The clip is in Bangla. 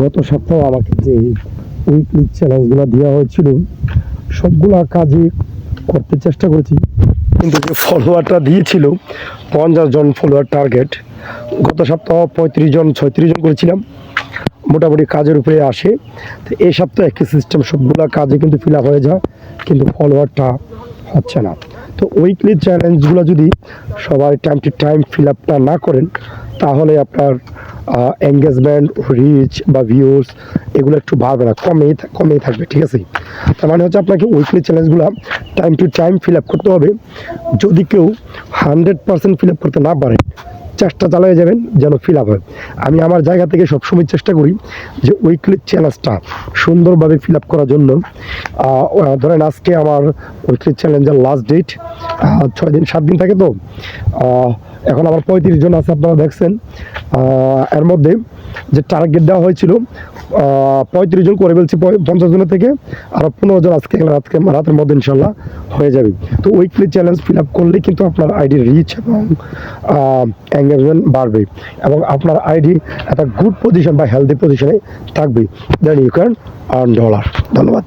গত সপ্তাহে আমাকে যে উইকলি চ্যালেঞ্জগুলো দেওয়া হয়েছিল সবগুলা কাজই করতে চেষ্টা করেছি, কিন্তু যে ফলোয়ারটা দিয়েছিল 50 জন ফলোয়ার টার্গেট, গত সপ্তাহ 35 জন 36 জন করেছিলাম, মোটামুটি কাজের উপরে আসে। তো এই সপ্তাহে একই সিস্টেম, সবগুলা কাজে কিন্তু ফিল আপ হয়ে যায়, কিন্তু ফলোয়ারটা হচ্ছে না। তো উইকলি চ্যালেঞ্জগুলো যদি সবাই টাইম টু টাইম ফিল আপটা না করেন, তাহলে আপনার এঙ্গেজমেন্ট, রিচ বা ভিউজ এগুলো একটু বাড়বে না, কমেই থাকবে। ঠিক আছে, তার মানে হচ্ছে আপনাকে উইকলি চ্যালেঞ্জগুলো time to time fill up করতে হবে। যদি কেউ 100% ফিল আপ করতে না পারে, চেষ্টা চালিয়ে যাবেন যেন ফিল আপ হয়। আমি আমার জায়গা থেকে সবসময় চেষ্টা করি যে উইকলি চ্যালেঞ্জটা সুন্দরভাবে ফিল আপ করার জন্য। ধরেন আজকে আমার উইকলি চ্যালেঞ্জের লাস্ট ডেট 6 দিন 7 দিন থাকে। তো এখন আমার 35 জন আছে, আপনারা দেখছেন। এর মধ্যে যে টার্গেট দেওয়া হয়েছিল 35 জন করে ফেলছি 50 জনের থেকে, আর 15 জন আজকে রাতের মধ্যে ইনশাল্লাহ হয়ে যাবে। তো উইকলি চ্যালেঞ্জ ফিল আপ করলে কিন্তু আপনার আইডি রিচ এবং এঙ্গেজমেন্ট বাড়বে, এবং আপনার আইডি একটা গুড পজিশন বা হেলদি পজিশনে থাকবে। Then you can earn dollar. ধন্যবাদ।